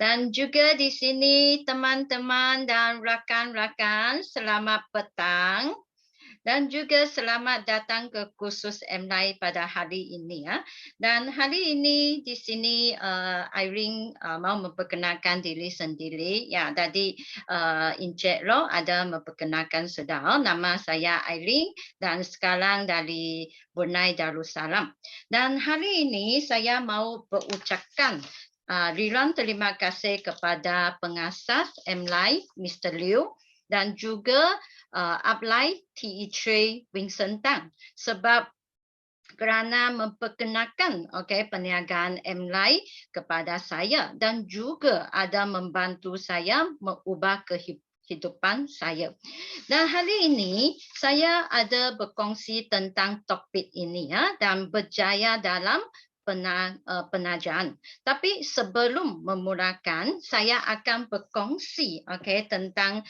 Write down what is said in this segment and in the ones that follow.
Dan juga di sini teman-teman dan rakan-rakan, selamat petang. Dan juga selamat datang ke kursus MLI pada hari ini ya. Dan hari ini di sini Irene mau memperkenalkan diri sendiri. Ya, tadi Encik Ro ada memperkenalkan sudah. Nama saya Irene dan sekarang dari Brunei Darussalam. Dan hari ini saya mau berucapkan ribuan terima kasih kepada pengasas MLI Mr. Liu dan juga Ablai TE3 Winston Tang sebab kerana memperkenalkan perniagaan MLI kepada saya dan juga ada membantu saya mengubah kehidupan saya. Dan hari ini saya ada berkongsi tentang topik ini ya dan berjaya dalam penajaan. Tapi sebelum memulakan, saya akan berkongsi tentang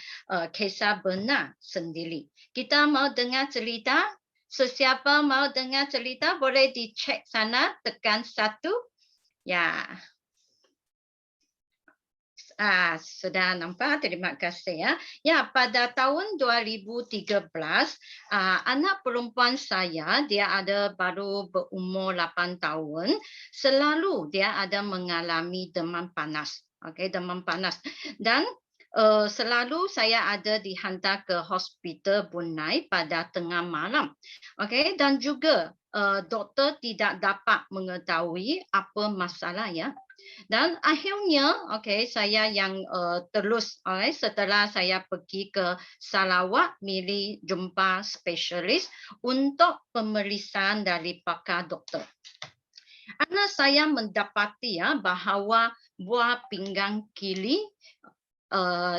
kisah benar sendiri. Kita mau dengar cerita? Sesiapa mau dengar cerita boleh dicek sana, tekan 1. Ya. Sudah nampak, terima kasih ya. Ya, pada tahun 2013, anak perempuan saya, dia ada baru berumur 8 tahun, selalu dia ada mengalami demam panas. Demam panas. Dan selalu saya ada dihantar ke hospital Brunei pada tengah malam. Dan juga doktor tidak dapat mengetahui apa masalah ya. Dan akhirnya saya yang terus setelah saya pergi ke Sarawak milih jumpa spesialis untuk pemeriksaan dari pakar doktor. Anak saya mendapati bahawa buah pinggang kiri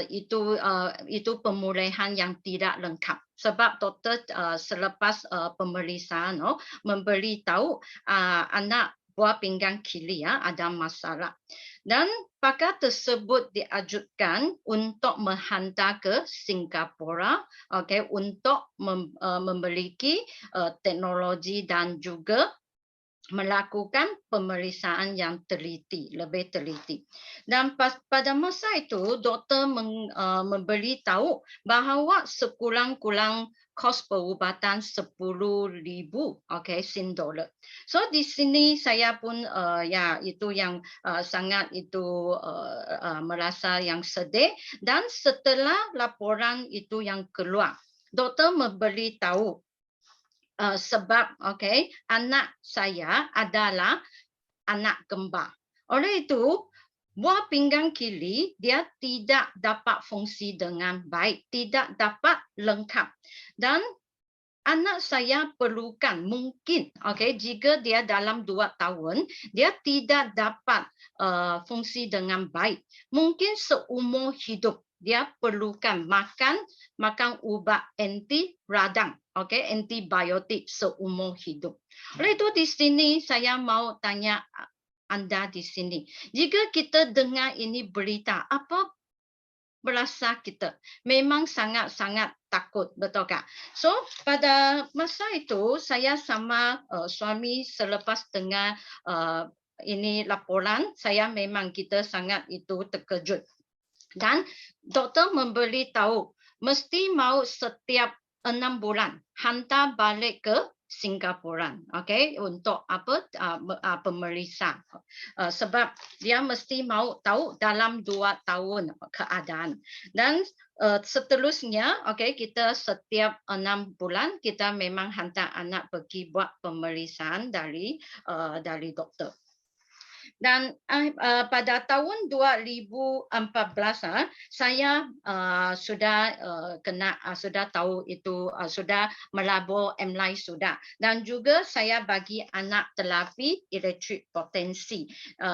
itu pemulihan yang tidak lengkap sebab doktor selepas pemeriksaan memberitahu anak buah pinggang kiri ada masalah dan pakar tersebut diajukan untuk menghantar ke Singapura untuk memiliki teknologi dan juga melakukan pemeriksaan yang lebih teliti. Dan pada masa itu, doktor memberitahu bahawa sekurang-kurang kos perubatan 10,000 Sing dollar. So di sini saya pun itu yang sangat itu merasa yang sedih dan setelah laporan itu yang keluar, doktor memberitahu sebab anak saya adalah anak kembar. Oleh itu, buah pinggang kiri dia tidak dapat fungsi dengan baik, tidak dapat lengkap. Dan anak saya perlukan mungkin jika dia dalam 2 tahun dia tidak dapat fungsi dengan baik, mungkin seumur hidup dia perlukan makan ubat anti radang, antibiotik seumur hidup. Oleh itu di sini saya mau tanya anda di sini, jika kita dengar ini berita, apa berasa kita? Memang sangat-sangat takut, betul tak? So pada masa itu saya sama suami selepas dengar ini laporan, saya memang kita sangat itu terkejut. Dan doktor memberitahu mesti mau setiap 6 bulan hantar balik ke Singapura, untuk pemeriksaan. Sebab dia mesti mau tahu dalam 2 tahun keadaan. Dan seterusnya, kita setiap 6 bulan kita memang hantar anak pergi buat pemeriksaan dari doktor. Dan pada tahun 2014 saya sudah tahu itu sudah melabur MLI sudah, dan juga saya bagi anak terapi elektrik potensi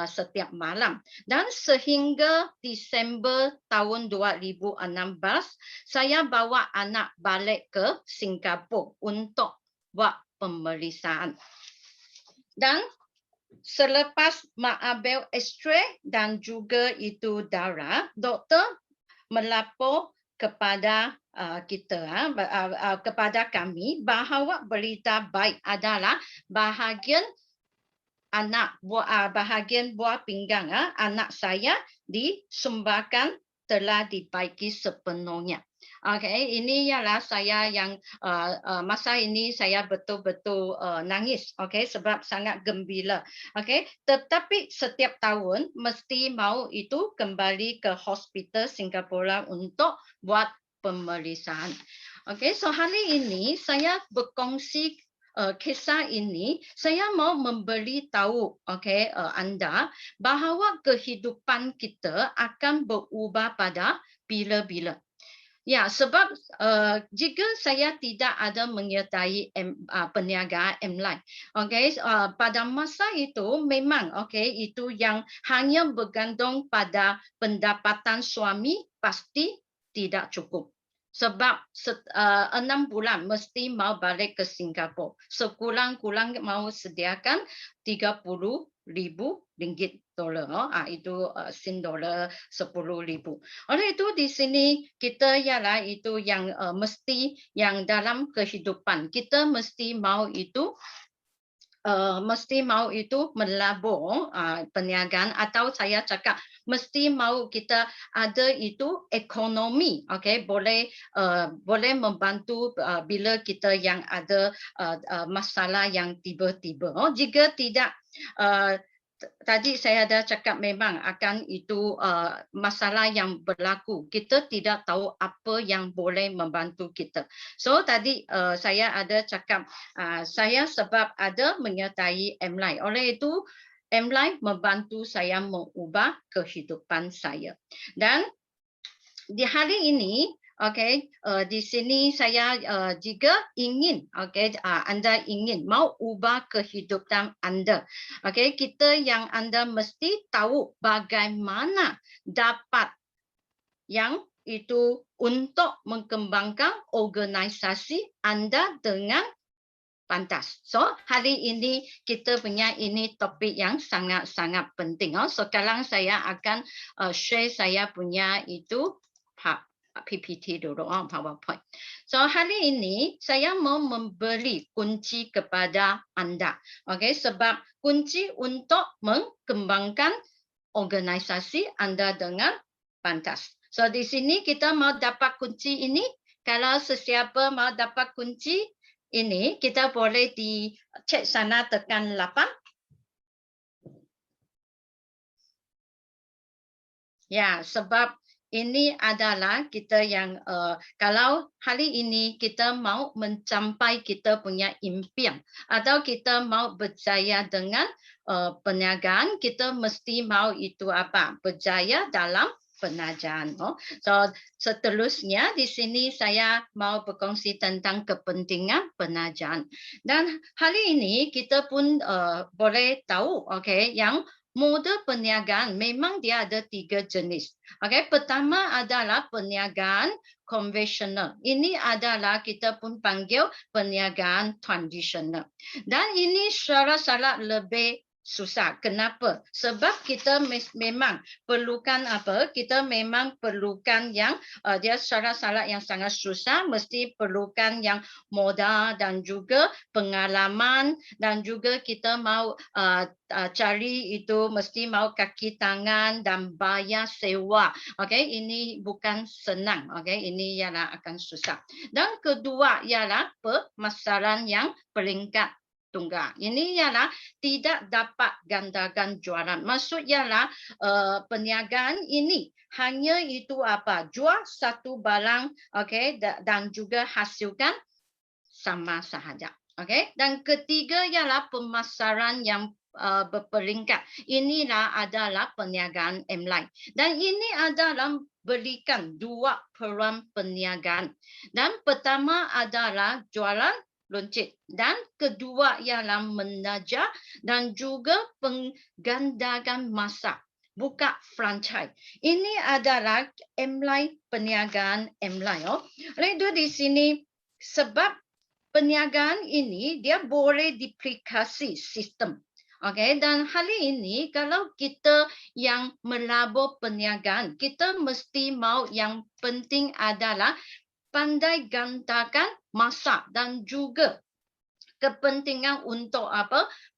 setiap malam. Dan sehingga Disember tahun 2016 saya bawa anak balik ke Singapura untuk buat pemeriksaan. Dan selepas mengambil X-ray dan juga itu darah, doktor melapor kepada kita, kepada kami bahawa berita baik adalah bahagian buah pinggang anak saya disumbarkan telah dibaiki sepenuhnya. Okay, ini ialah saya yang masa ini saya betul-betul nangis, okay, sebab sangat gembira. Okay, tetapi setiap tahun mesti mau itu kembali ke hospital Singapura untuk buat pemeriksaan. Okay, so hari ini saya berkongsi kisah ini, saya mau memberitahu Anda bahawa kehidupan kita akan berubah pada bila-bila. Ya, sebab jika saya tidak ada menyertai perniagaan M-Line, pada masa itu memang itu yang hanya bergantung pada pendapatan suami pasti tidak cukup. Sebab 6 bulan mesti mau balik ke Singapura. Sekurang-kurang mau sediakan 30,000 ringgit dolar. Itu Sing dolar 10,000. Oleh itu di sini kita ialah itu yang mesti yang dalam kehidupan kita mesti mau itu melabur perniagaan, atau saya cakap mesti mau kita ada itu ekonomi, boleh membantu bila kita yang ada masalah yang tiba-tiba. Jika tidak, tadi saya dah cakap memang akan itu masalah yang berlaku. Kita tidak tahu apa yang boleh membantu kita. So tadi saya ada cakap saya sebab ada menyertai M-Line. Oleh itu M-Line membantu saya mengubah kehidupan saya. Dan di hari ini di sini saya jika ingin Anda ingin mau ubah kehidupan Anda, kita yang Anda mesti tahu bagaimana dapat yang itu untuk mengembangkan organisasi Anda dengan pantas. So hari ini kita punya ini topik yang sangat-sangat penting. Sekarang saya akan share saya punya itu PPT dulu, PowerPoint. So hari ini saya mau memberi kunci kepada Anda. Sebab kunci untuk mengembangkan organisasi Anda dengan pantas. So di sini kita mau dapat kunci ini. Kalau sesiapa mau dapat kunci ini, kita boleh di chat sana tekan 8. Ya, sebab ini adalah kita yang kalau hari ini kita mau mencapai kita punya impian atau kita mau berjaya dengan perniagaan, kita mesti mau itu berjaya dalam pengajaran. So seterusnya di sini saya mau berkongsi tentang kepentingan pengajaran. Dan hari ini kita pun boleh tahu yang model perniagaan memang dia ada 3 jenis. Pertama adalah perniagaan konvensional. Ini adalah kita pun panggil perniagaan tradisional. Dan ini syarat-syarat lebih susah. Kenapa? Sebab kita memang perlukan Kita memang perlukan yang dia syarat-syarat yang sangat susah, mesti perlukan yang modal dan juga pengalaman, dan juga kita mau cari itu mesti mau kaki tangan dan bayar sewa. Ini bukan senang. Ini ialah akan susah. Dan kedua ialah pemasaran yang peringkat tunggal. Ini ialah tidak dapat gandakan jualan. Maksud ialah perniagaan ini hanya itu jual satu barang, dan juga hasilkan sama sahaja. Dan ketiga ialah pemasaran yang berperingkat. Inilah adalah perniagaan M-Line. Dan ini adalah berikan 2 peluang perniagaan. Dan pertama adalah jualan loncit, dan kedua ialah menajar dan juga penggandakan masa, buka franchise. Ini adalah M-Line, perniagaan M-Line. Oleh itu di sini sebab perniagaan ini dia boleh duplikasi sistem. Dan hari ini kalau kita yang melabur perniagaan, kita mesti mau yang penting adalah pandai gandakan masa dan juga kepentingan untuk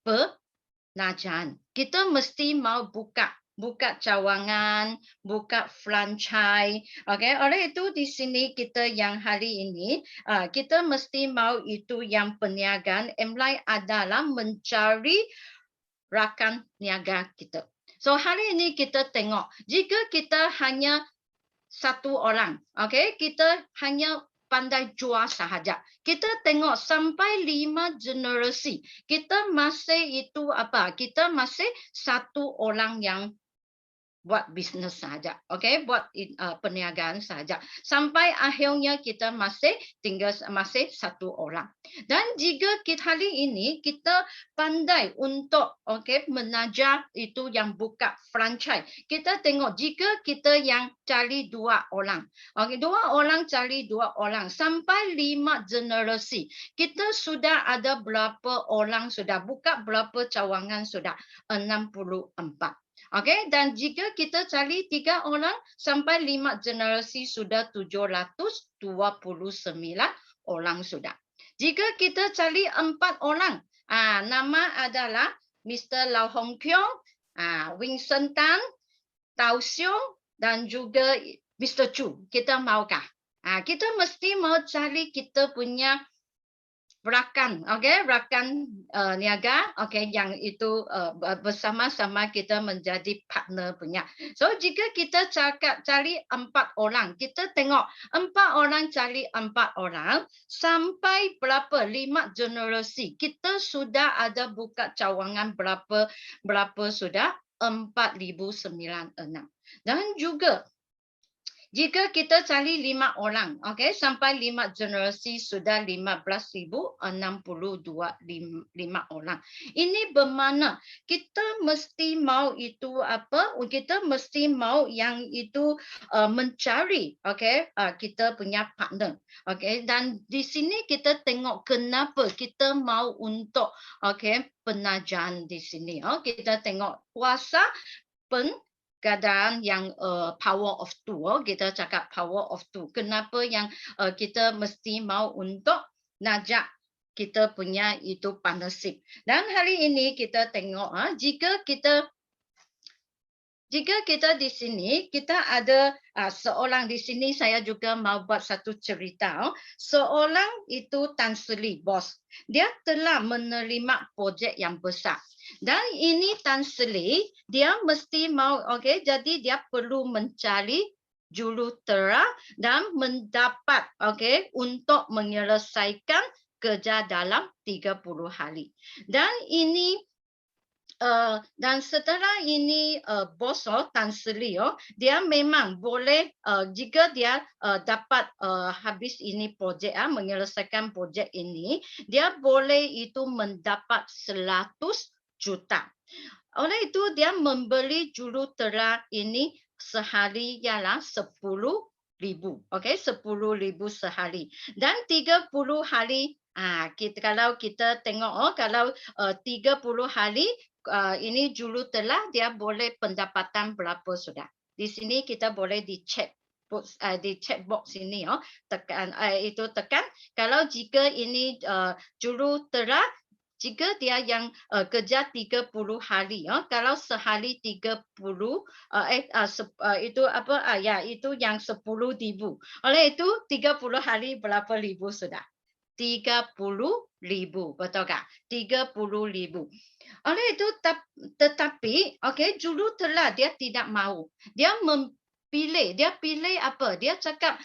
pengajaran. Kita mesti mau buka buka cawangan, buka franchise. Okey, oleh itu di sini kita yang hari ini kita mesti mau itu yang perniagaan MLI adalah mencari rakan niaga kita. So hari ini kita tengok jika kita hanya satu orang, okey, kita hanya pandai jual sahaja. Kita tengok sampai 5 generasi. Kita masih itu apa? Kita masih satu orang yang buat bisnes saja, okey, buat perniagaan saja. Sampai akhirnya kita masih satu orang. Dan jika kita hari ini kita pandai untuk okey menajar itu yang buka franchise. Kita tengok jika kita yang cari 2 orang. Okey, 2 orang cari 2 orang sampai 5 generasi. Kita sudah ada berapa orang sudah buka berapa cawangan sudah? 64. Okey, dan jika kita cari 3 orang sampai 5 generasi sudah 729 orang sudah. Jika kita cari 4 orang, nama adalah Mr. Lau Hong Kiong, Winston Tan, Tau Siong dan juga Mr. Chu. Kita maukah? Kita mesti mau cari kita punya rakan, okey, rakan niaga, okey, yang itu bersama-sama kita menjadi partner punya. So jika kita cari 4 orang, kita tengok 4 orang cari 4 orang sampai berapa 5 generasi. Kita sudah ada buka cawangan berapa sudah 4096. Dan juga jika kita cari 5 orang, okey, sampai 5 generasi sudah 15,062 orang. Ini bermakna kita mesti mau itu apa? Kita mesti mau yang itu mencari, okey, kita punya partner. Okey, dan di sini kita tengok kenapa kita mau untuk okey penajaran di sini. Kita tengok kuasa keadaan yang power of two, kita cakap power of two. Kenapa yang kita mesti mau untuk najak kita punya itu partnership. Dan hari ini kita tengok jika kita di sini, kita ada seorang di sini, saya juga mau buat satu cerita. Seorang itu Tan Sri, bos. Dia telah menerima projek yang besar. Dan ini Tan Sri, dia mesti mau, okey, jadi dia perlu mencari jurutera dan mendapat, okey, untuk menyelesaikan kerja dalam 30 hari. Dan ini dan setelah ini bos Tan Sri, dia memang boleh jika dia dapat habis ini projek menyelesaikan projek ini, dia boleh itu mendapat 100 juta. Oleh itu dia membeli jurutera ini sehari ialah 10,000. Okey, 10,000 sehari. Dan 30 hari kalau kita tengok kalau 30 hari ini jurutera dia boleh pendapatan berapa sudah. Di sini kita boleh dicek di chat box ini tekan tekan kalau jika ini jurutera jika dia yang kerja 30 hari, kalau sehari 30, itu apa? Itu yang 10,000. Oleh itu 30 hari berapa ribu sudah? 30,000, betul tak? 30,000. Oleh itu tetapi, okey, jurutera dia tidak mahu. Dia pilih apa? Dia cakap,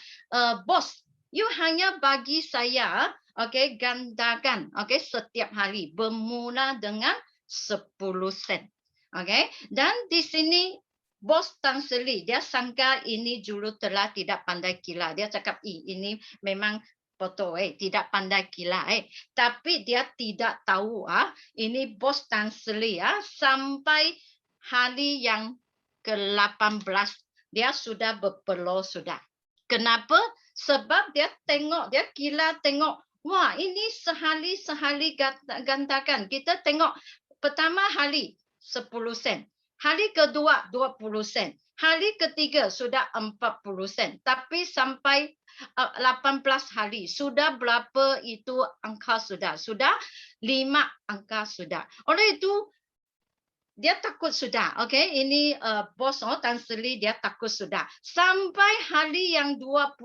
bos, you hanya bagi saya okey, gandakan okey setiap hari bermula dengan 10 sen. Okey, dan di sini bos Tan Sri dia sangka ini jurutera tidak pandai kila. Dia cakap ini memang betul tidak pandai kila tapi dia tidak tahu ini bos Tan Sri sampai hari yang ke-18 dia sudah berpeluh sudah. Kenapa? Sebab dia tengok, dia kila tengok, wah ini sehari gandakan. Kita tengok pertama hari 10 sen. Hari kedua 20 sen. Hari ketiga sudah 40 sen. Tapi sampai 18 hari sudah berapa itu angka sudah? Sudah 5 angka sudah. Oleh itu dia takut sudah. Okey, ini bos Tan Sri dia takut sudah. Sampai hari yang 21,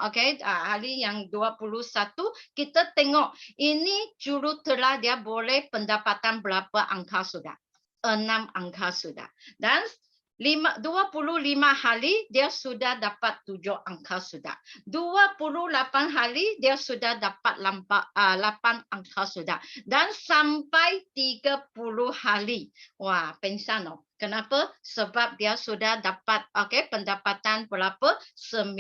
okey, hari yang 21 kita tengok ini jurutera dia boleh pendapatan berapa angka sudah. 6 angka sudah. Dan 25 hari dia sudah dapat 7 angka sudah. 28 hari dia sudah dapat 8 angka sudah. Dan sampai 30 hari. Wah, pengsan. Kenapa? Sebab dia sudah dapat pendapatan berapa? 9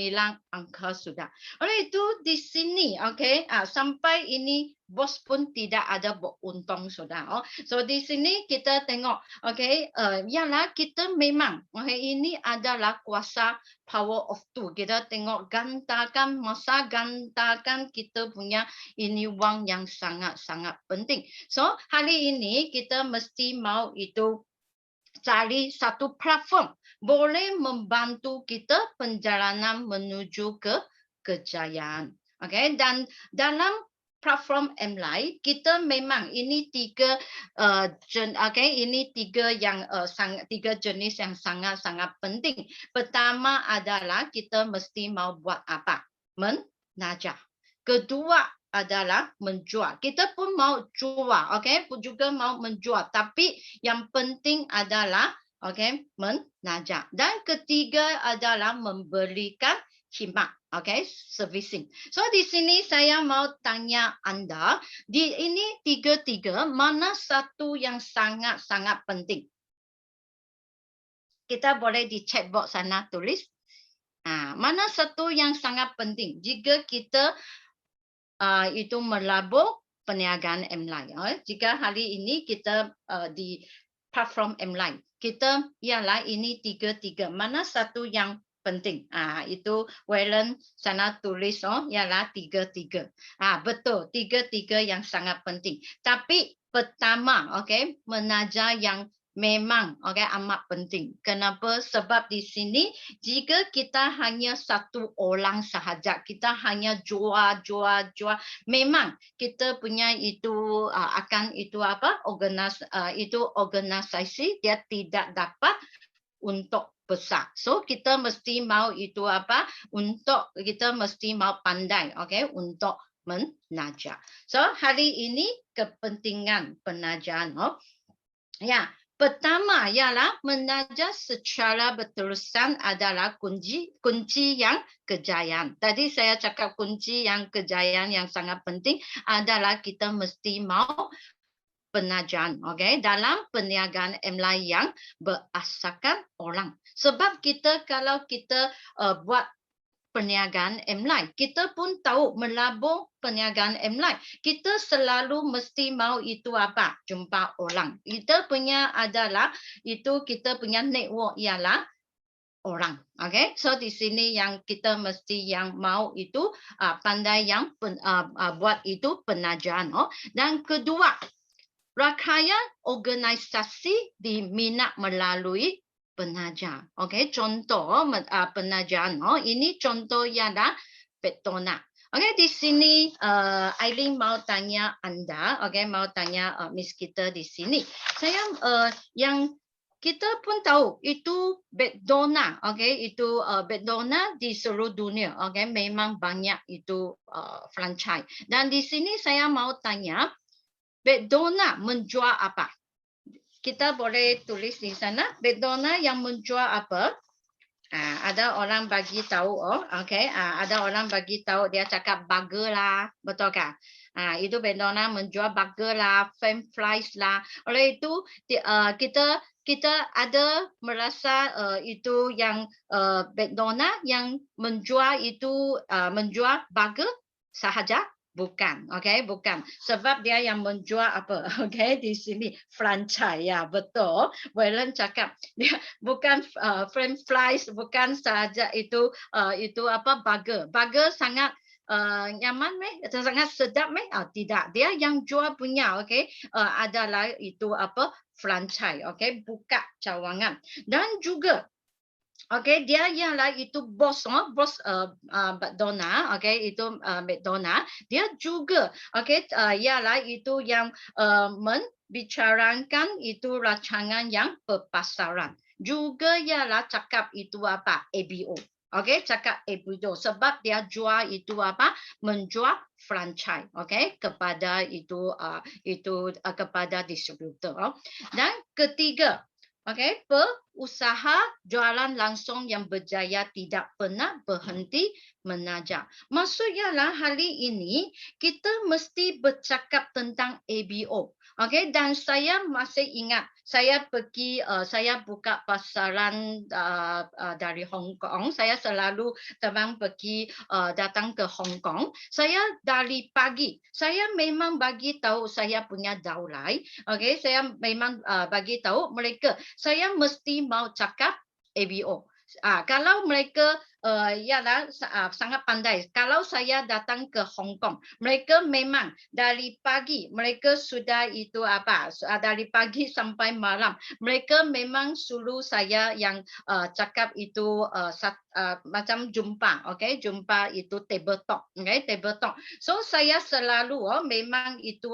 angka sudah. Oleh itu di sini sampai ini bos pun tidak ada beruntung sudah. So di sini kita tengok ialah kita memang ini adalah kuasa power of two. Kita tengok gantakan kita punya ini wang yang sangat-sangat penting. So hari ini kita mesti mau itu cari satu platform boleh membantu kita perjalanan menuju ke kejayaan. Dan dalam platform MLI kita memang ini tiga jenis yang sangat-sangat penting. Pertama adalah kita mesti mau buat apa? Mengajar. Kedua adalah menjual. Kita pun mau jual, juga mau menjual. Tapi yang penting adalah mengajar. Dan ketiga adalah memberikan khidmat, servicing. So di sini saya mau tanya Anda, di ini tiga-tiga mana satu yang sangat-sangat penting? Kita boleh di chat box sana tulis. Mana satu yang sangat penting jika kita itu melabur perniagaan MLI. Jika hari ini kita di platform MLI, kita ialah ini tiga-tiga. Mana satu yang penting? Itu Wellen sana tulis ialah tiga-tiga. Betul, tiga-tiga yang sangat penting. Tapi pertama, mengajar yang memang amat penting. Kenapa? Sebab di sini jika kita hanya satu orang sahaja, kita hanya jual, memang kita punya itu akan itu apa? Organisasi dia tidak dapat untuk besar. So kita mesti mau itu apa? Kita mesti mau pandai, untuk mengajar. So hari ini kepentingan pengajaran. Pertama ialah mengajar secara berterusan adalah kunci yang kejayaan. Tadi saya cakap kunci yang kejayaan yang sangat penting adalah kita mesti mau pengajaran dalam perniagaan MLI yang berasaskan orang. Sebab kalau kita buat perniagaan MLI, kita pun tahu melabur perniagaan MLI. Kita selalu mesti mau itu apa? Jumpa orang. Kita punya adalah itu kita punya network ialah orang. So di sini yang kita mesti yang mau itu pandai yang buat itu pengajaran. Dan kedua, rangkaian organisasi diminat melalui pengajar. Contoh pengajaran. Ini contoh ialah Petona. Di sini Aileen mau tanya Anda, mau tanya Miss kita di sini. Saya yang kita pun tahu itu Bedona, itu Bedona di seluruh dunia, memang banyak itu franchise. Dan di sini saya mau tanya, Bedona menjual apa? Kita boleh tulis di sana, Bedona yang menjual apa? Ada orang bagi tahu, ada orang bagi tahu dia cakap burger lah, betul kan? Itu Bedona menjual burger lah, french fries lah. Oleh itu kita ada merasa itu yang Bedona yang menjual itu menjual burger sahaja. Bukan, bukan. Sebab dia yang menjual apa, di sini franchise, ya betul. Wellen cakap dia bukan french fries, bukan saja itu apa burger. Burger sangat nyaman sangat sedap tidak. Dia yang jual punya, adalah itu apa franchise, buka cawangan. Dan juga Okey, dia ialah itu bos, bos McDonald, okey, itu McDonald. Dia juga, okey, ialah itu yang membicarakan itu rancangan yang berpasaran. Juga ialah cakap itu apa? ABO. Okey, cakap ABO sebab dia jual itu apa? Menjual franchise, okey, kepada kepada distributor. Dan ketiga, okey, usaha jualan langsung yang berjaya tidak pernah berhenti menajar. Maksudnya lah hari ini kita mesti bercakap tentang ABO. Okey, dan saya masih ingat saya saya buka pasaran dari Hong Kong. Saya selalu terbang datang ke Hong Kong. Saya dari pagi, saya memang bagi tahu saya punya downline. Okey, saya memang bagi tahu mereka saya mesti mau cakap ABO. Kalau mereka sangat pandai. Kalau saya datang ke Hong Kong, mereka memang dari pagi mereka sudah itu dari pagi sampai malam mereka memang suruh saya yang cakap itu macam jumpa, okey, jumpa itu table talk, okey, table talk. So saya selalu memang itu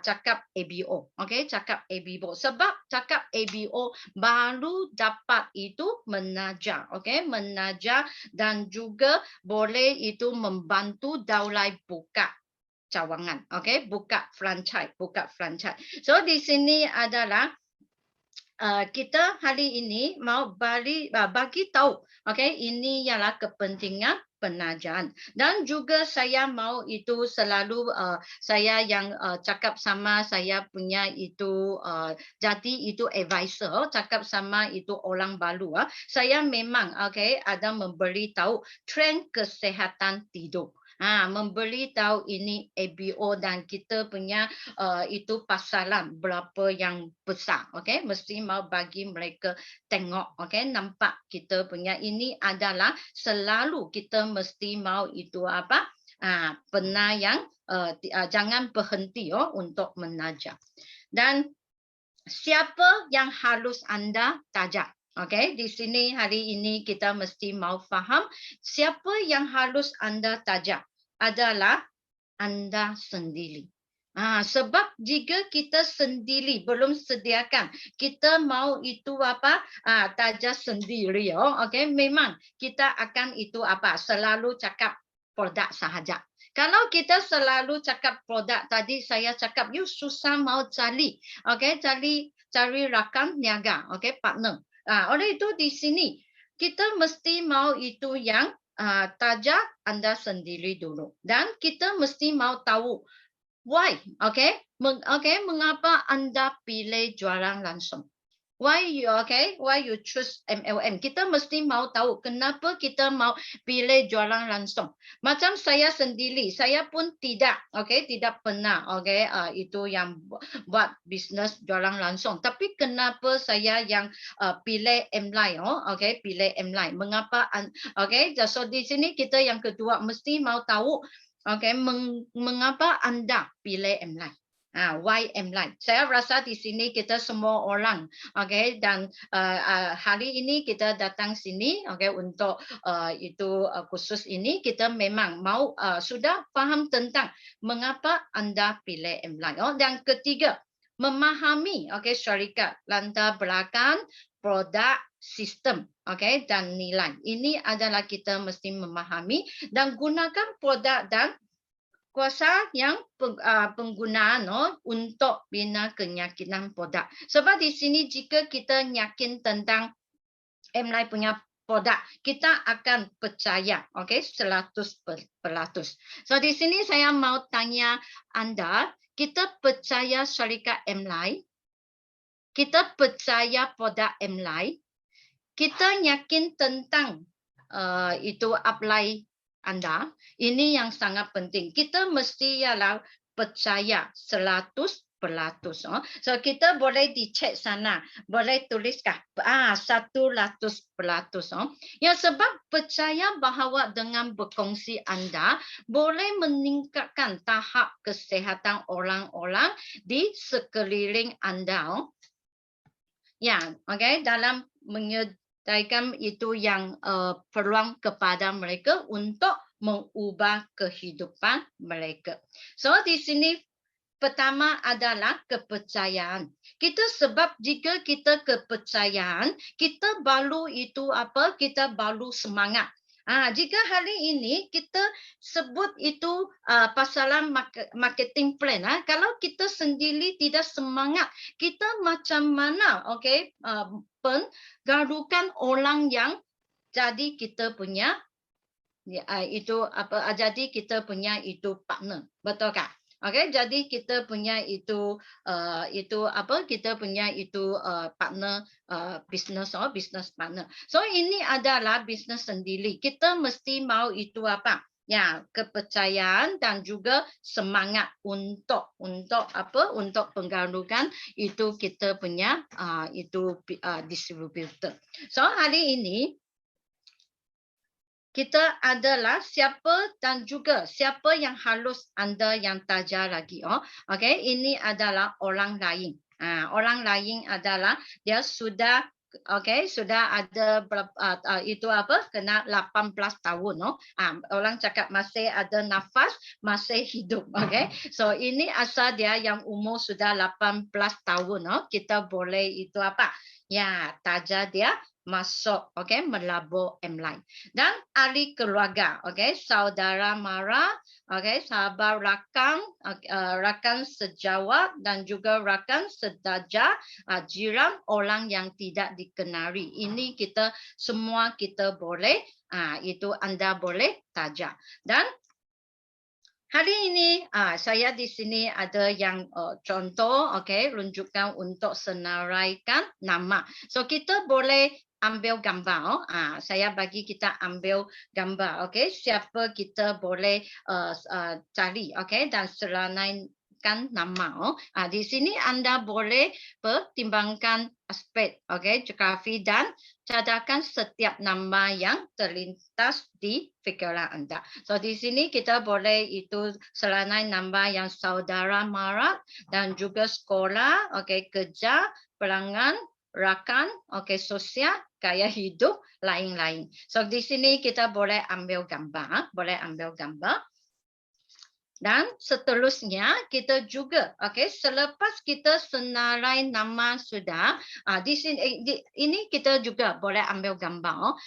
cakap ABO, okey, cakap ABO sebab cakap ABO baru dapat itu menajar, okey, menajar dan juga boleh itu membantu downline buka cawangan, okey, buka franchise. So di sini adalah kita hari ini mau bagi tahu, okey, ini ialah kepentingan penajaran dan juga saya mau itu selalu saya yang cakap sama saya punya itu jadi itu advisor cakap sama itu orang baru saya memang okey ada memberi tahu trend kesihatan tidur. Memberi tahu ini ABO dan kita punya itu pasaran berapa yang besar, okey, mesti mau bagi mereka tengok, okey, nampak kita punya ini adalah selalu kita mesti mau itu pernah yang jangan berhenti untuk menajar. Dan siapa yang harus anda tajar? Okey, di sini hari ini kita mesti mau faham siapa yang harus anda tajar adalah anda sendiri. Sebab jika kita sendiri belum sediakan, kita mau itu tajar sendiri, okey, memang kita akan itu selalu cakap produk sahaja. Kalau kita selalu cakap produk tadi saya cakap you susah mau cari, okey, cari rakan niaga, okey, partner. Oleh itu di sini kita mesti mau itu yang tajar anda sendiri dulu dan kita mesti mau tahu why, okay? Mengapa anda pilih jualan langsung? Why you choose MLM? Kita mesti mau tahu kenapa kita mau pilih jualan langsung. Macam saya sendiri, saya pun tidak pernah itu yang buat bisnes jualan langsung. Tapi kenapa saya yang pilih M-Line, pilih M-Line. Mengapa so di sini kita yang kedua mesti mau tahu mengapa anda pilih M-Line? Why M-Line? Saya rasa di sini kita semua orang, dan hari ini kita datang sini, untuk itu khusus ini kita memang mau sudah faham tentang mengapa anda pilih M-Line. Dan ketiga, memahami, syarikat, latar belakang, produk, sistem, dan nilai. Ini adalah kita mesti memahami dan gunakan produk dan kuasa yang penggunaan untuk bina keyakinan produk. Sebab di sini jika kita yakin tentang M-Line punya produk, kita akan percaya, 100%. So di sini saya mau tanya anda, kita percaya syarikat M-Line? Kita percaya produk M-Line? Kita yakin tentang itu upline anda, ini yang sangat penting. Kita mesti percaya 100%. So kita boleh dicek sana, boleh tuliskah 100%. Ya sebab percaya bahawa dengan berkongsi anda boleh meningkatkan tahap kesihatan orang-orang di sekeliling anda. Ya, dalam berikan itu yang peluang kepada mereka untuk mengubah kehidupan mereka. So di sini pertama adalah kepercayaan. Kita sebab jika kita kepercayaan, kita baru itu apa? Kita baru semangat. Jika hari ini kita sebut itu pasaran marketing plan, kalau kita sendiri tidak semangat, kita macam mana, okay? Penggadukan orang yang jadi kita punya itu apa? Jadi kita punya itu partner, betul tak? Okay, jadi kita punya itu apa? Kita punya itu partner business business partner. So ini adalah bisnes sendiri. Kita mesti mau itu apa? Ya, kepercayaan dan juga semangat untuk apa? Untuk penggadukan itu kita punya itu distributor. So hari ini kita adalah siapa dan juga siapa yang harus anda yang taja lagi. Okay, ini adalah orang lain. Orang lain adalah dia sudah sudah ada itu apa kena 18 tahun. Orang cakap masih ada nafas, masih hidup. Okay, so ini asal dia yang umur sudah 18 tahun. Kita boleh itu apa? Ya, taja dia masuk, melabur M-Line. Dan ahli keluarga, saudara mara, sahabat rakan, rakan sejawat dan juga rakan sedarjah, jiran orang yang tidak dikenali. Ini kita semua kita boleh, itu anda boleh taja. Dan hari ini saya di sini ada yang contoh, runjukan untuk senaraikan nama. So kita boleh ambil gambar. Saya bagi kita ambil gambar. Siapa kita boleh cari. Dan selanaikan nama. Di sini anda boleh pertimbangkan aspek geografi dan cadangkan setiap nama yang terlintas di fikiran anda. So di sini kita boleh itu selanai nama yang saudara mara dan juga sekolah, kerja, pelanggan, rakan, sosial, gaya hidup, lain-lain. So di sini kita boleh ambil gambar, Dan seterusnya kita juga, selepas kita senarai nama sudah, di sini ini kita juga boleh ambil gambar.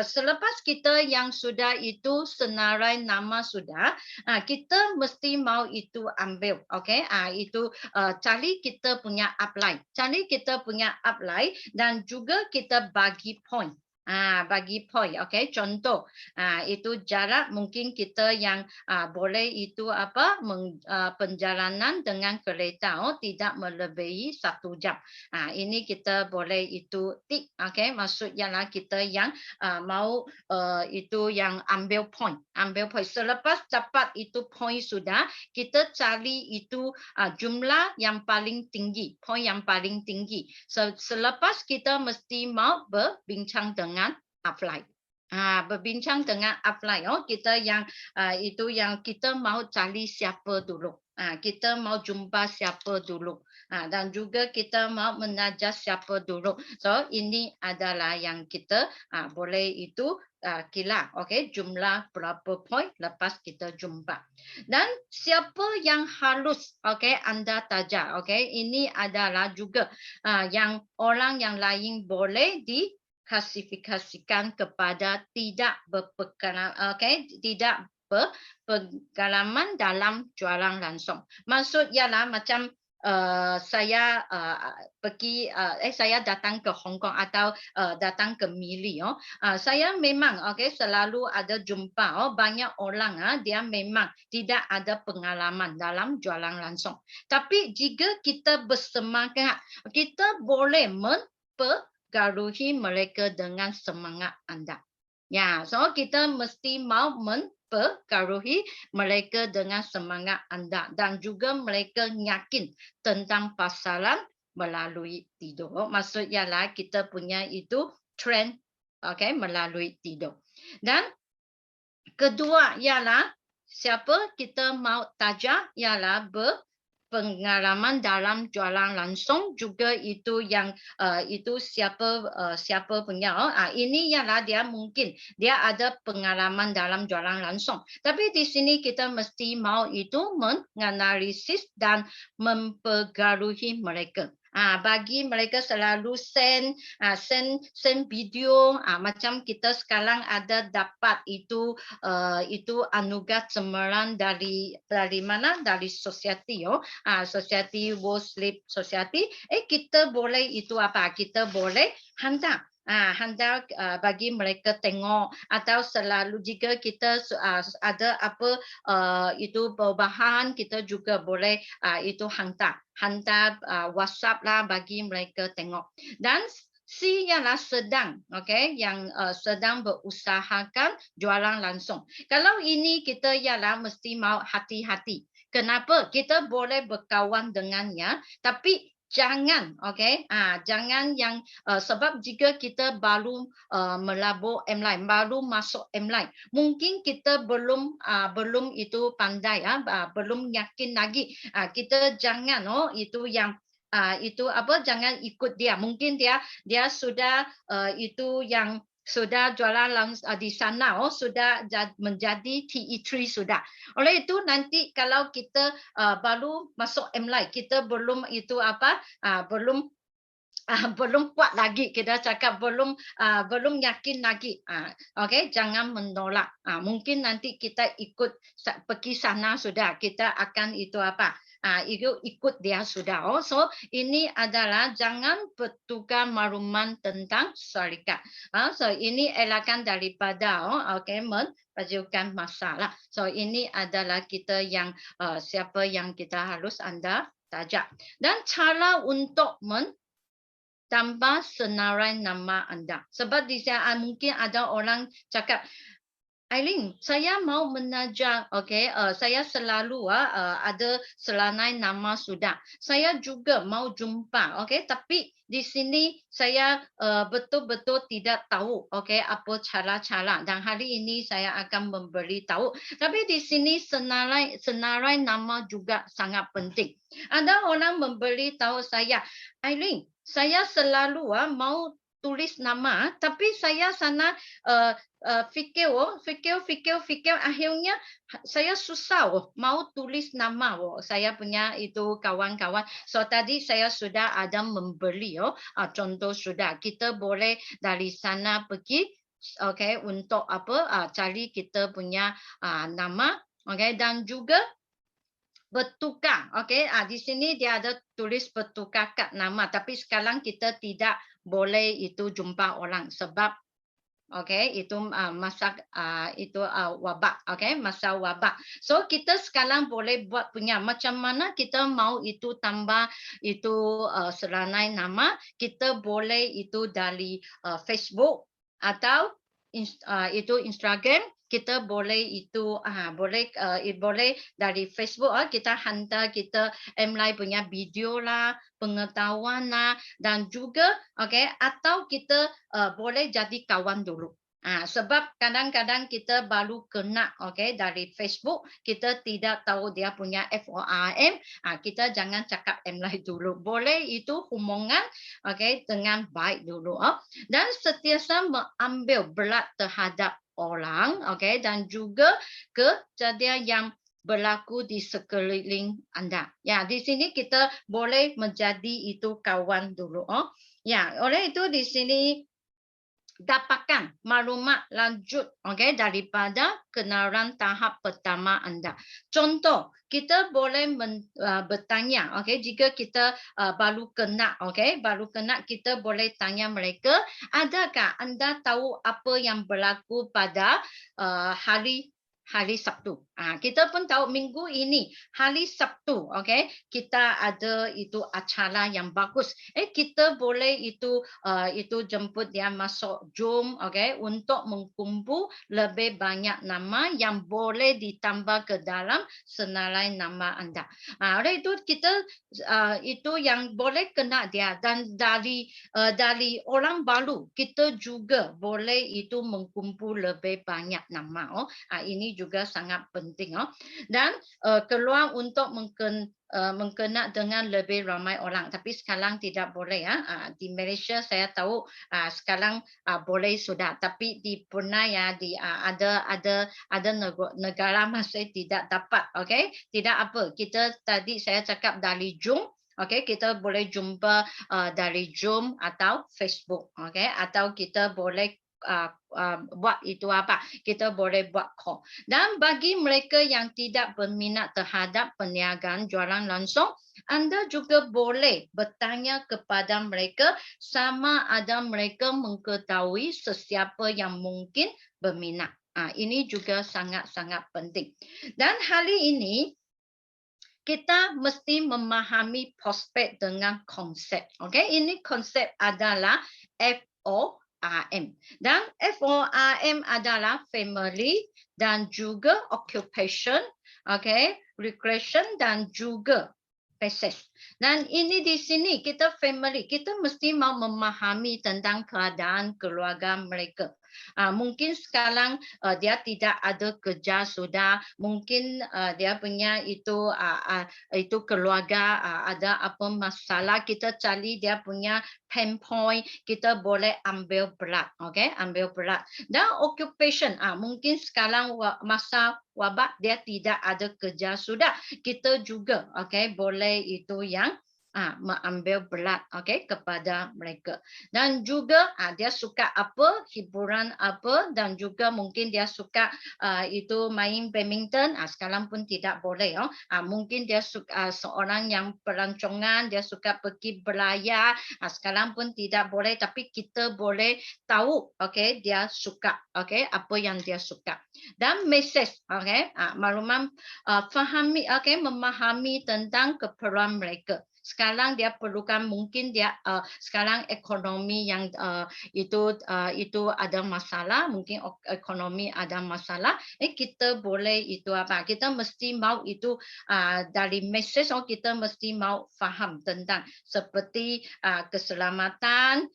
Selepas kita yang sudah itu senarai nama sudah, kita mesti mau itu ambil, itu cari kita punya apply, dan juga kita bagi point. Bagi point, contoh itu jarak mungkin kita yang boleh itu apa perjalanan dengan kereta tidak melebihi 1 jam. Ini kita boleh itu tik, maksudnya lah kita yang mau itu yang ambil point. Selepas dapat itu point sudah, kita cari itu jumlah yang paling tinggi, point yang paling tinggi. Selepas kita mesti mau berbincang dengan apply. Berbincang dengan apply. Kita yang itu yang kita mau cari siapa dulu. Kita mau jumpa siapa dulu. Dan juga kita mau menajar siapa dulu. So ini adalah yang kita boleh itu kira, jumlah berapa point lepas kita jumpa. Dan siapa yang harus, anda taja, ini adalah juga yang orang yang lain boleh diklasifikasikan kepada tidak berpengalaman, tidak berpengalaman dalam jualan langsung. Maksud ialah macam saya pergi saya datang ke Hong Kong atau datang ke Mili, saya memang selalu ada jumpa banyak orang dia memang tidak ada pengalaman dalam jualan langsung. Tapi jika kita bersemangat, kita boleh mempergaruhi mereka dengan semangat anda. Ya, so kita mesti mau mempergaruhi mereka dengan semangat anda dan juga mereka yakin tentang pasaran melalui tidur. Maksudnya lah kita punya itu trend melalui tidur. Dan kedua ialah siapa kita mau taja ialah pengalaman dalam jualan langsung, juga itu yang itu siapa punya. Ini ialah dia mungkin dia ada pengalaman dalam jualan langsung. Tapi di sini kita mesti mau itu menganalisis dan mempengaruhi mereka. Bagi mereka selalu send video, macam kita sekarang ada dapat itu anugerah cemerlang dari mana, dari society, Society World Sleep Society. Kita boleh itu apa, kita boleh hantar bagi mereka tengok, atau selalu jika kita ada apa itu perubahan, kita juga boleh itu hantar WhatsApp lah bagi mereka tengok. Dan C ialah sedang, yang sedang berusahakan jualan langsung. Kalau ini kita ialah mesti mau hati-hati. Kenapa? Kita boleh berkawan dengannya, tapi jangan, jangan yang sebab jika kita baru melabur M-Line, baru masuk M-Line, mungkin kita belum itu pandai, belum yakin lagi. Kita jangan itu yang itu apa, jangan ikut dia. Mungkin dia sudah itu yang sudah jualan di sana, sudah menjadi TE3 sudah. Oleh itu nanti kalau kita baru masuk M-Line, kita belum itu apa, belum kuat lagi, kita cakap belum yakin lagi. Jangan menolak. Mungkin nanti kita ikut pergi sana sudah, kita akan itu apa, ikut dia sudah. So ini adalah jangan bertukar makluman tentang syarikat. So ini elakkan daripada menunjukkan masalah. So ini adalah kita yang siapa yang kita harus anda tajak. Dan cara untuk tambah senarai nama anda. Sebab di sana mungkin ada orang cakap, Aileen, saya mau menajar, saya selalu ada selanai nama sudah. Saya juga mau jumpa, tapi di sini saya betul-betul tidak tahu, apa cara-cara. Dan hari ini saya akan memberi tahu. Tapi di sini senarai nama juga sangat penting. Ada orang memberi tahu saya, Aileen, saya selalu mau tulis nama, tapi saya sana fikir, akhirnya saya susah mau tulis nama saya punya itu kawan-kawan. So tadi saya sudah ada membeli contoh sudah, kita boleh dari sana pergi untuk apa cari kita punya nama, dan juga bertukar. Di sini dia ada tulis bertukar kad nama, tapi sekarang kita tidak boleh itu jumpa orang sebab itu masa itu wabak, masa wabak. So kita sekarang boleh buat punya macam mana kita mau itu tambah itu selanai nama, kita boleh itu dari Facebook atau itu Instagram. Kita boleh itu boleh dari Facebook, kita hantar kita M-Line punya video lah, pengetahuan lah, dan juga atau kita boleh jadi kawan dulu. Sebab kadang-kadang kita baru kena dari Facebook, kita tidak tahu dia punya FORM, kita jangan cakap M-Line dulu. Boleh itu hubungan dengan baik dulu. Dan sentiasa mengambil berat terhadap orang, dan juga kejadian yang berlaku di sekeliling anda. Ya, di sini kita boleh menjadi itu kawan dulu. Ya, oleh itu di sini dapatkan maklumat lanjut daripada kenalan tahap pertama anda. Contoh, kita boleh bertanya, jika kita baru kena, kita boleh tanya mereka, adakah anda tahu apa yang berlaku pada hari Sabtu. Kita pun tahu minggu ini hari Sabtu, kita ada itu acara yang bagus. Kita boleh itu jemput dia masuk Zoom, untuk mengumpul lebih banyak nama yang boleh ditambah ke dalam senarai nama anda. Oleh itu kita itu yang boleh kena dia, dan dari orang baru kita juga boleh itu mengumpul lebih banyak nama. Ini ini juga sangat penting. Dan keluar untuk mengkena dengan lebih ramai orang. Tapi sekarang tidak boleh. Di Malaysia saya tahu sekarang boleh sudah. Tapi di Brunei ada negara masih tidak dapat. Okay? Tidak apa. Kita tadi saya cakap dari Zoom. Okay, kita boleh jumpa dari Zoom atau Facebook. Okay? Atau kita boleh buat itu apa? Kita boleh buat call. Dan bagi mereka yang tidak berminat terhadap perniagaan jualan langsung, anda juga boleh bertanya kepada mereka sama ada mereka mengetahui sesiapa yang mungkin berminat. Ini juga sangat-sangat penting. Dan hari ini kita mesti memahami prospek dengan konsep. Okay? Ini konsep adalah FORM. Dan FORM adalah family dan juga occupation, okay? Recreation dan juga basis. Dan ini di sini kita family, kita mesti mau memahami tentang keadaan keluarga mereka. Mungkin sekarang dia tidak ada kerja sudah, mungkin dia punya itu keluarga ada apa masalah, kita cari dia punya pain point, kita boleh ambil berat, okay? Ambil berat. Dan occupation, mungkin sekarang masa wabak dia tidak ada kerja sudah, kita juga, okay, boleh itu yang mengambil berat, okay, kepada mereka. Dan juga dia suka apa, hiburan apa, dan juga mungkin dia suka itu main badminton, sekarang pun tidak boleh. Mungkin dia suka seorang yang pelancongan, dia suka pergi berlayar, sekarang pun tidak boleh, tapi kita boleh tahu, okay, dia suka, okay, apa yang dia suka. Dan message, okay, makluman fahami, okay, memahami tentang keperluan mereka. Sekarang dia perlukan, mungkin dia sekarang ekonomi yang itu ada masalah, mungkin ekonomi ada masalah. Kita boleh itu apa? Kita mesti mau itu dari message, kita mesti mau faham tentang seperti keselamatan,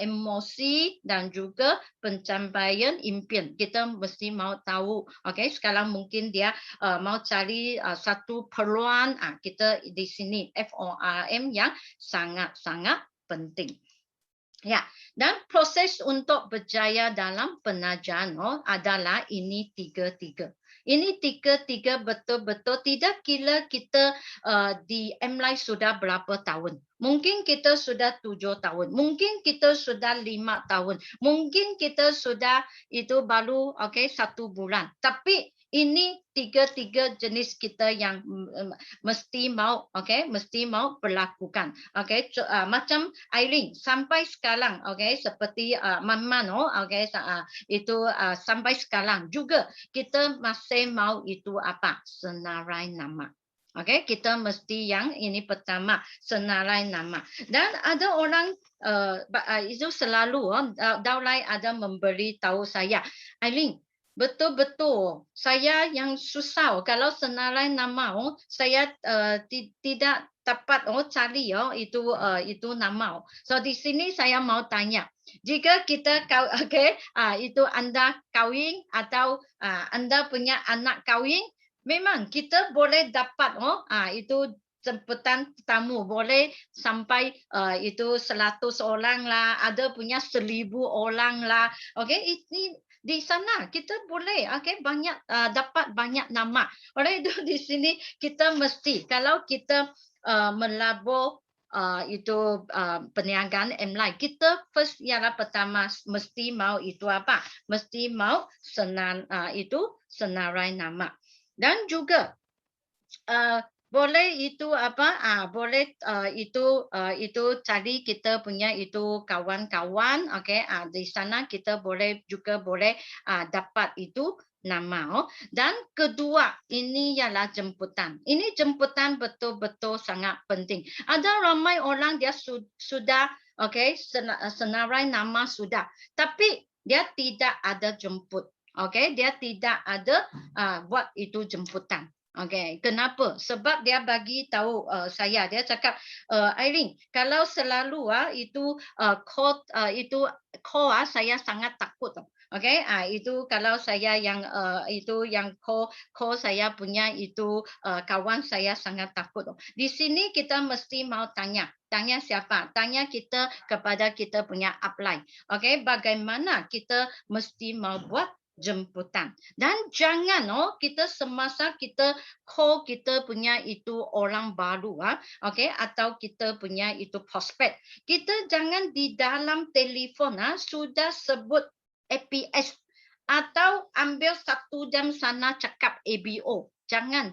emosi dan juga pencapaian impian. Kita mesti mau tahu. Okay, sekarang mungkin dia mau cari satu peluang, kita di sini FORM yang sangat-sangat penting. Ya, dan proses untuk berjaya dalam pengajaran adalah ini tiga-tiga. Ini tiga-tiga betul-betul tidak kira kita di MLI sudah berapa tahun. Mungkin kita sudah 7 tahun. Mungkin kita sudah 5 tahun. Mungkin kita sudah itu baru 1 bulan. Tapi ini tiga-tiga jenis kita yang mesti mau, mesti mau berlakukan. Macam Aileen sampai sekarang, seperti Man-Man, itu sampai sekarang juga kita masih mau itu apa? Senarai nama. Kita mesti yang ini pertama, senarai nama. Dan ada orang itu selalu Daulai ada memberi tahu saya, Aileen, betul-betul saya yang susah kalau senarai nama saya tidak dapat cari itu nama. So di sini saya mau tanya, jika kita itu anda kahwin atau anda punya anak kahwin, memang kita boleh dapat itu jemputan tamu, boleh sampai itu 100 orang lah, ada punya 1000 orang lah. Ini di sana kita boleh banyak dapat banyak nama. Oleh itu di sini kita mesti, kalau kita melabur itu perniagaan MLI, kita first yang pertama mesti mau itu apa? Mesti mau itu senarai nama. Dan juga boleh itu apa? Boleh itu cari kita punya itu kawan-kawan, di sana kita boleh juga boleh dapat itu nama. Dan kedua, ini ialah jemputan. Ini jemputan betul-betul sangat penting. Ada ramai orang dia sudah senarai nama sudah, tapi dia tidak ada jemput. Dia tidak ada buat itu jemputan. Kenapa? Sebab dia bagi tahu saya, dia cakap, Aileen, kalau selalu itu call saya sangat takut. Okey, itu kalau saya yang itu yang call saya punya itu kawan saya sangat takut. Di sini kita mesti mau tanya. Tanya siapa? Tanya kita kepada kita punya upline. Okey, bagaimana kita mesti mau buat jemputan. Dan jangan kita semasa kita call kita punya itu orang baru okey, atau kita punya itu prospek. Kita jangan di dalam telefon sudah sebut APS atau ambil 1 jam sana cakap ABO. Jangan.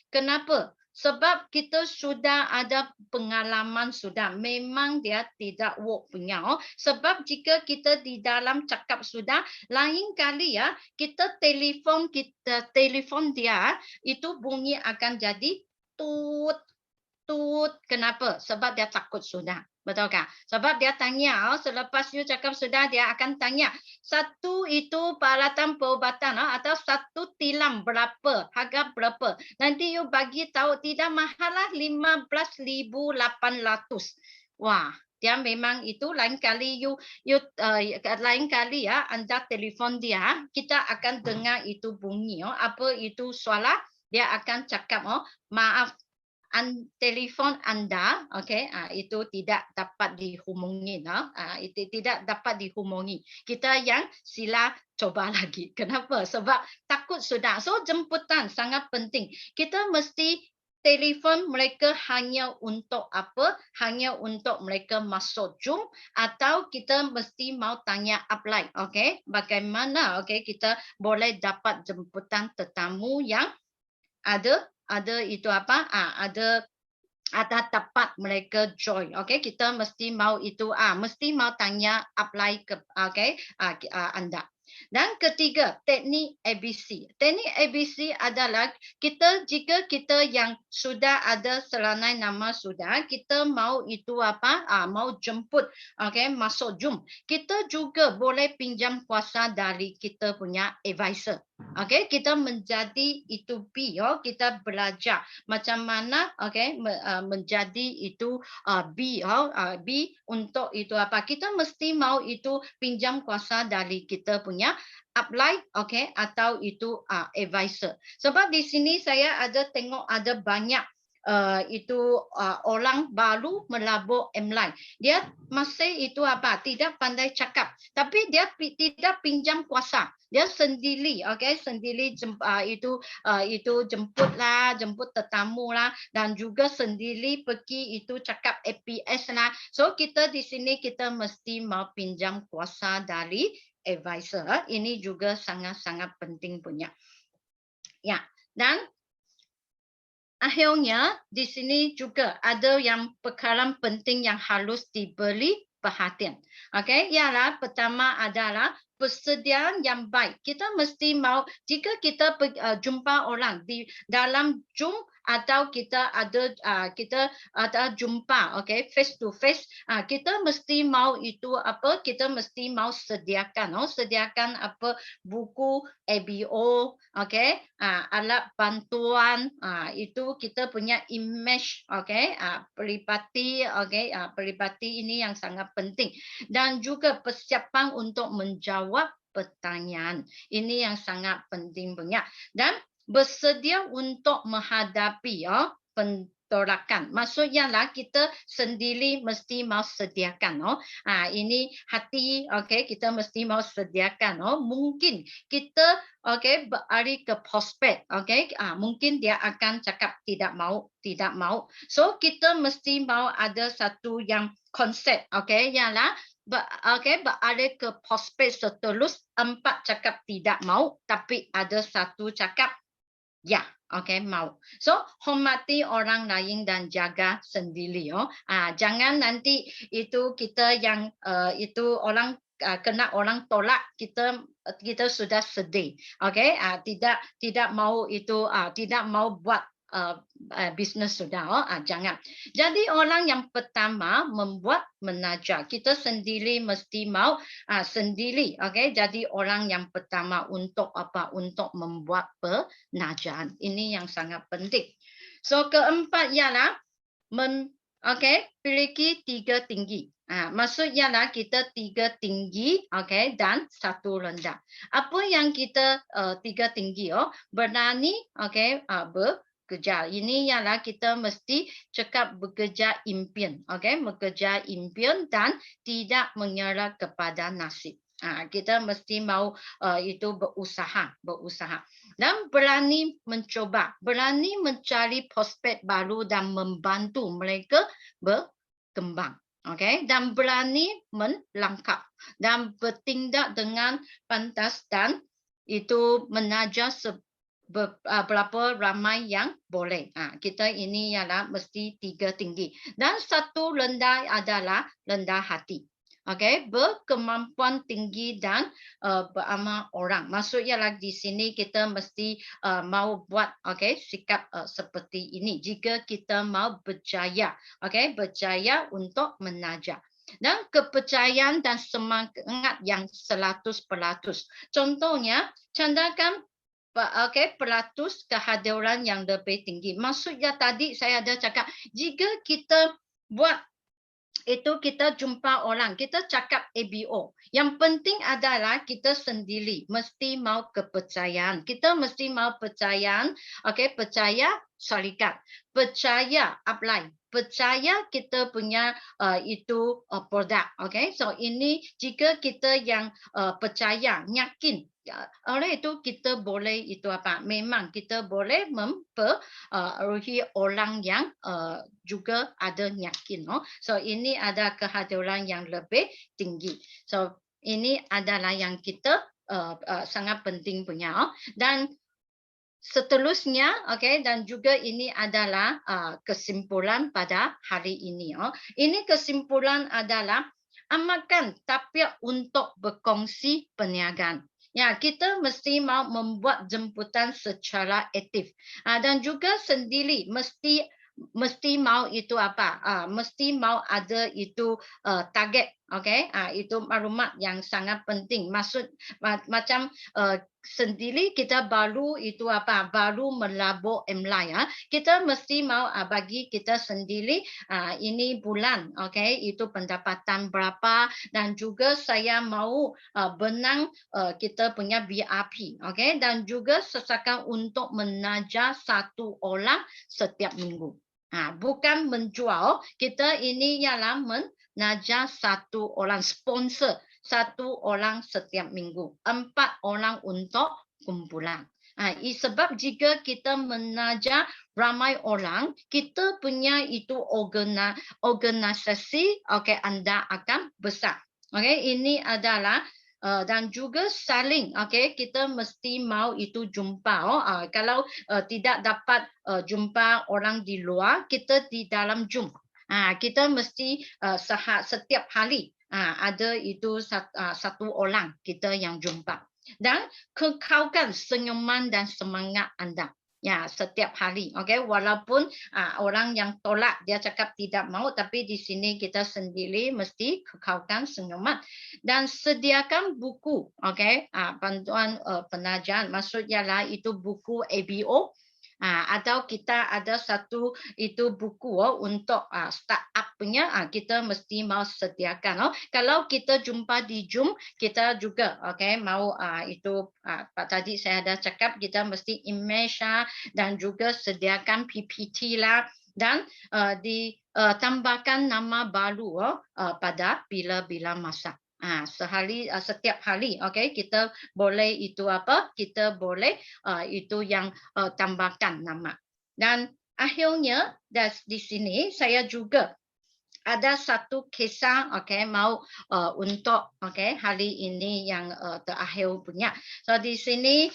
Kenapa? Sebab kita sudah ada pengalaman sudah. Memang dia tidak work punya. Sebab jika kita di dalam cakap sudah, lain kali kita telefon dia, itu bunyi akan jadi tut. Kenapa? Sebab dia takut sudah. Betul tak? Sebab dia tanya, selepas you cakap sudah, dia akan tanya, satu itu peralatan perubatan atau satu tilam berapa, harga berapa. Nanti you bagi tahu tidak mahal 15,800. Wah, dia memang itu lain kali lain kali anda telefon dia, kita akan dengar itu bunyi apa itu suara, dia akan cakap maaf, telefon anda, okey, itu tidak dapat dihubungi, itu tidak dapat dihubungi. Kita yang sila coba lagi. Kenapa? Sebab takut sudah. So jemputan sangat penting. Kita mesti telefon mereka hanya untuk apa? Hanya untuk mereka masuk Zoom atau kita mesti mau tanya upline, okey? Bagaimana kita boleh dapat jemputan tetamu yang ada itu apa? Ada tempat mereka join. Okey, kita mesti mau itu mesti mau tanya apply ke anda. Dan ketiga, teknik ABC. Teknik ABC adalah jika kita yang sudah ada selanai nama sudah, kita mau itu apa? Mau jemput, masuk Zoom. Kita juga boleh pinjam kuasa dari kita punya advisor. Okey, kita menjadi itu B, kita belajar macam mana menjadi itu B untuk itu apa? Kita mesti mau itu pinjam kuasa dari kita punya upline, atau itu advisor. Sebab di sini saya ada tengok ada banyak orang baru melabur M-Line. Dia masih itu apa? Tidak pandai cakap, tapi dia tidak pinjam kuasa. Dia sendiri, sendiri itu jemput tetamu lah, dan juga sendiri pergi itu cakap APS lah. So kita di sini kita mesti mau pinjam kuasa dari advisor. Ini juga sangat-sangat penting punya. Ya, dan akhirnya di sini juga ada yang perkara penting yang harus diberi perhatian. Okey, ialah pertama adalah persediaan yang baik. Kita mesti mau jika kita jumpa orang di dalam Zoom atau kita ada jumpa, face to face, kita mesti mau itu apa? Kita mesti mau sediakan apa buku ABO, alat bantuan, itu kita punya image, peribadi, peribadi ini yang sangat penting, dan juga persiapan untuk menjawab pertanyaan. Ini yang sangat penting punya, dan bersedia untuk menghadapi penolakan. Maksudnya lah kita sendiri mesti mau sediakan. Ini hati, kita mesti mau sediakan. Mungkin kita beralih ke prospek, mungkin dia akan cakap tidak mau. So kita mesti mau ada satu yang konsep, ialah beralih ke prospek seterus 4 cakap tidak mau, tapi ada satu cakap ya, mau. So hormati orang lain dan jaga sendiri. Jangan nanti itu kita yang itu orang kena orang tolak, kita sudah sedih. Tidak mau itu tidak mau buat bisnes sudah. Jangan. Jadi orang yang pertama membuat menajar. Kita sendiri mesti mau sendiri. Jadi orang yang pertama untuk apa? Untuk membuat penajaran. Ini yang sangat penting. So keempat ialah memiliki 3 tinggi. Maksudnya lah kita 3 tinggi, okey, dan 1 rendah. Apa yang kita 3 tinggi, berani, okey, bekerja. Ini ialah kita mesti cakap bekerja impian, okey, bekerja impian dan tidak menyerah kepada nasib. Kita mesti mau itu berusaha. Dan berani mencoba, berani mencari prospek baru dan membantu mereka berkembang. Okey, dan berani melangkah dan bertindak dengan pantas dan itu menaja berapa ramai yang boleh. Kita ini ialah mesti 3 tinggi. Dan 1 rendah adalah rendah hati. Okey, berkemampuan tinggi dan beramal orang. Maksudnya lah di sini kita mesti mau buat sikap seperti ini. Jika kita mau berjaya, berjaya untuk menaja. Dan kepercayaan dan semangat yang 100%. Contohnya, candakan peratus kehadiran yang lebih tinggi. Maksudnya tadi saya ada cakap, jika kita buat itu kita jumpa orang, kita cakap ABO. Yang penting adalah kita sendiri mesti mau kepercayaan. Kita mesti mau percayaan, percaya syarikat, percaya upline, percaya kita punya itu produk, So ini jika kita yang percaya, yakin, oleh itu kita boleh itu memang kita boleh mempengaruhi orang yang juga ada yakin. So ini ada kehadiran yang lebih tinggi. So ini adalah yang kita sangat penting punya. Dan seterusnya, dan juga ini adalah kesimpulan pada hari ini. Ini kesimpulan adalah amalkan tabiat untuk berkongsi perniagaan. Ya, kita mesti mau membuat jemputan secara aktif. Dan juga sendiri mesti mau itu mesti mau ada itu target, itu maklumat yang sangat penting. Maksud macam sendiri kita baru itu baru melabur MLI, kita mesti mau bagi kita sendiri ini bulan, itu pendapatan berapa, dan juga saya mau benang kita punya VIP, dan juga sesakan untuk menajar 1 orang setiap minggu. Bukan menjual, kita ini ialah menajar 1 orang, sponsor 1 orang setiap minggu, 4 orang untuk kumpulan. Sebab jika kita menajar ramai orang, kita punya itu organisasi, anda akan besar. Ini adalah dan juga saling, kita mesti mau itu jumpa. Kalau tidak dapat jumpa orang di luar, kita di dalam Zoom. Kita mesti setiap hari ada itu 1 orang kita yang jumpa. Dan kekalkan senyuman dan semangat anda. Ya, setiap hari. Walaupun orang yang tolak, dia cakap tidak mau, tapi di sini kita sendiri mesti kekalkan senyuman. Dan sediakan buku, bantuan penajaran. Maksudnya lah itu buku ABO. Atau kita ada 1 itu buku untuk startup punya, kita mesti mau sediakan. Kalau kita jumpa di Zoom, kita juga mau itu tadi saya ada cakap, kita mesti image dan juga sediakan PPT lah, dan ditambahkan nama baru pada bila-bila masa. Setiap hari, kita boleh itu kita boleh itu yang tambahkan nama. Dan akhirnya di sini saya juga ada 1 kisah mau untuk hari ini yang terakhir punya. So di sini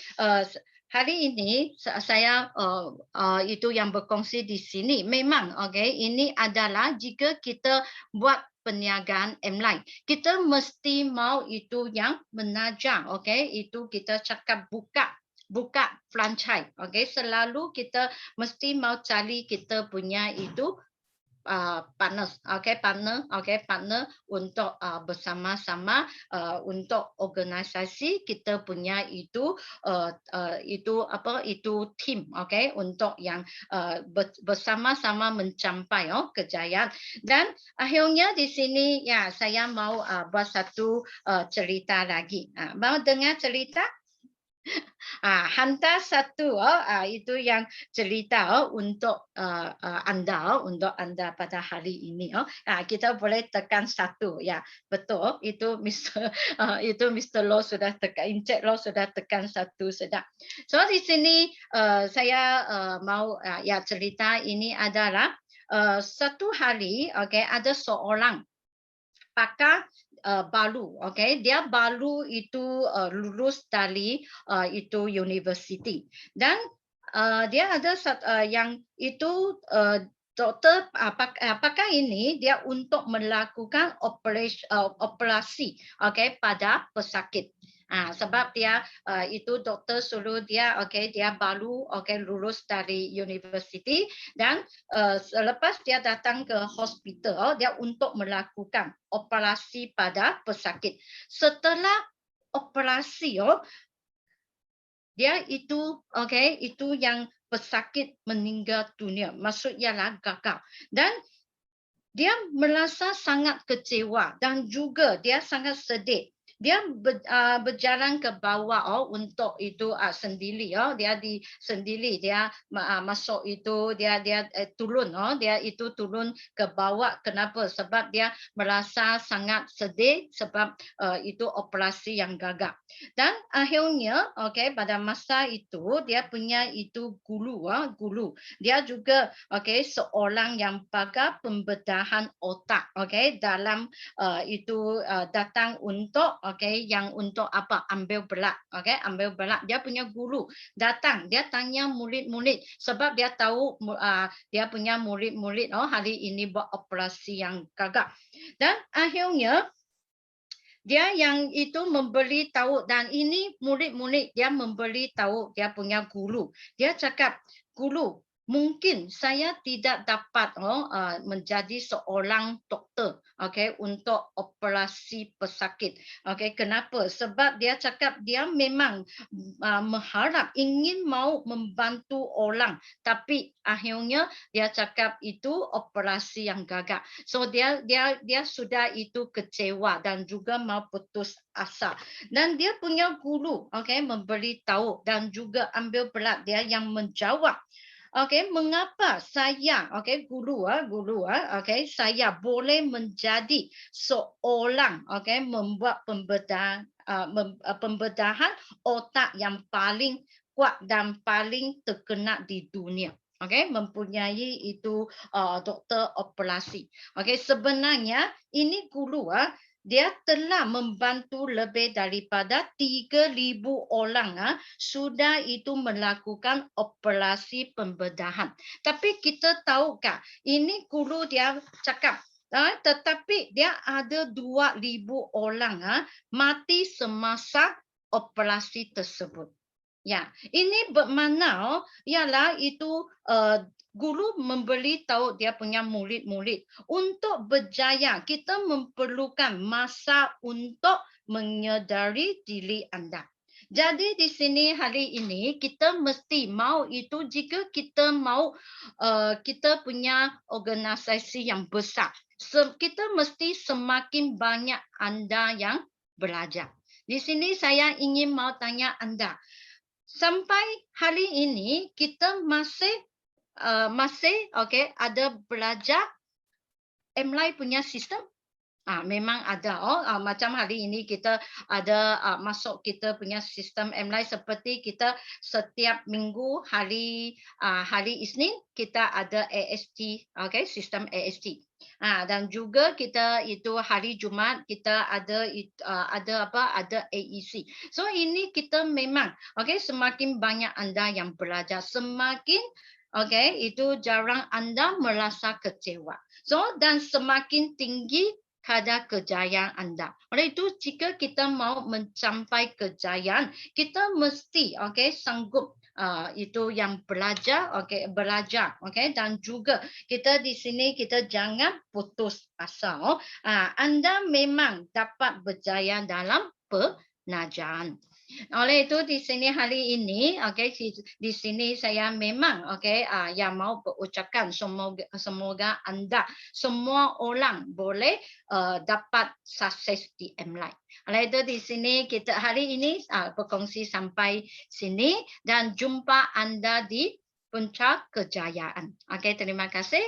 hari ini saya itu yang berkongsi di sini. Memang ini adalah jika kita buat perniagaan online, kita mesti mau itu yang menajar, itu kita cakap buka franchise, selalu kita mesti mau cari kita punya itu partner, partner untuk bersama-sama untuk organisasi kita punya itu team, untuk yang bersama-sama mencapai kejayaan. Dan akhirnya di sini ya saya mau buat satu cerita lagi. Mau dengar cerita? Hantar satu itu yang cerita untuk anda pada hari ini. Kita boleh tekan satu, ya betul itu Mr. Itu Mr. Law sudah tekan, Encik Law sudah tekan satu sedap. So di sini saya mau ya cerita ini adalah satu hari, ada seorang pakar baru, dia baru itu lulus dari itu university, dan dia ada yang itu doktor pakar ini dia untuk melakukan operasi pada pesakit. Sebab dia itu doktor suruh dia dia baru lulus dari university, dan selepas dia datang ke hospital dia untuk melakukan operasi pada pesakit. Setelah operasi dia itu itu yang pesakit meninggal dunia, maksudnya gagal, dan dia merasa sangat kecewa dan juga dia sangat sedih. Dia berjalan ke bawah untuk itu sendiri, dia sendiri dia masuk itu dia turun, dia itu turun ke bawah. Kenapa? Sebab dia merasa sangat sedih sebab itu operasi yang gagal. Dan akhirnya pada masa itu dia punya itu guru, dia juga seorang yang pakar pembedahan otak, dalam itu datang untuk yang untuk apa, ambil berat, ambil berat. Dia punya guru datang, dia tanya murid-murid sebab dia tahu dia punya murid-murid hari ini buat operasi yang gagal. Dan akhirnya dia yang itu memberi tahu, dan ini murid-murid dia memberi tahu dia punya guru. Dia cakap, guru, mungkin saya tidak dapat menjadi seorang doktor untuk operasi pesakit. Kenapa? Sebab dia cakap dia memang mengharap, ingin mau membantu orang, tapi akhirnya dia cakap itu operasi yang gagal. So dia sudah itu kecewa dan juga mau putus asa. Dan dia punya guru memberi tahu dan juga ambil berat dia yang menjawab. Mengapa saya, guru, saya boleh menjadi seorang, membuat pembedahan otak yang paling kuat dan paling terkenal di dunia. Mempunyai itu doktor operasi. Sebenarnya ini guru dia telah membantu lebih daripada 3,000 orang sudah itu melakukan operasi pembedahan. Tapi kita tahukah, ini guru dia cakap, tetapi dia ada 2,000 orang mati semasa operasi tersebut. Ya, ini bermakna ialah itu guru memberi tahu dia punya murid-murid, untuk berjaya kita memerlukan masa untuk menyedari diri anda. Jadi di sini hari ini kita mesti mau itu, jika kita mau kita punya organisasi yang besar, kita mesti semakin banyak anda yang belajar. Di sini saya ingin mau tanya anda, sampai hari ini kita masih ada belajar MLI punya sistem? Memang ada. Macam hari ini kita ada masuk kita punya sistem MLI, seperti kita setiap minggu hari Isnin kita ada AST, sistem AST. Dan juga kita itu hari Jumaat kita ada AEC. So ini kita memang semakin banyak anda yang belajar, semakin itu jarang anda merasa kecewa. So dan semakin tinggi pada kejayaan anda. Oleh itu, jika kita mau mencapai kejayaan, kita mesti sanggup itu yang belajar, belajar, dan juga kita di sini kita jangan putus asa. Anda memang dapat berjaya dalam pengajaran. Oleh itu di sini hari ini, di sini saya memang yang mau berucapkan semoga anda semua orang boleh dapat sukses di MLive. Oleh itu di sini kita hari ini berkongsi sampai sini dan jumpa anda di puncak kejayaan. Terima kasih.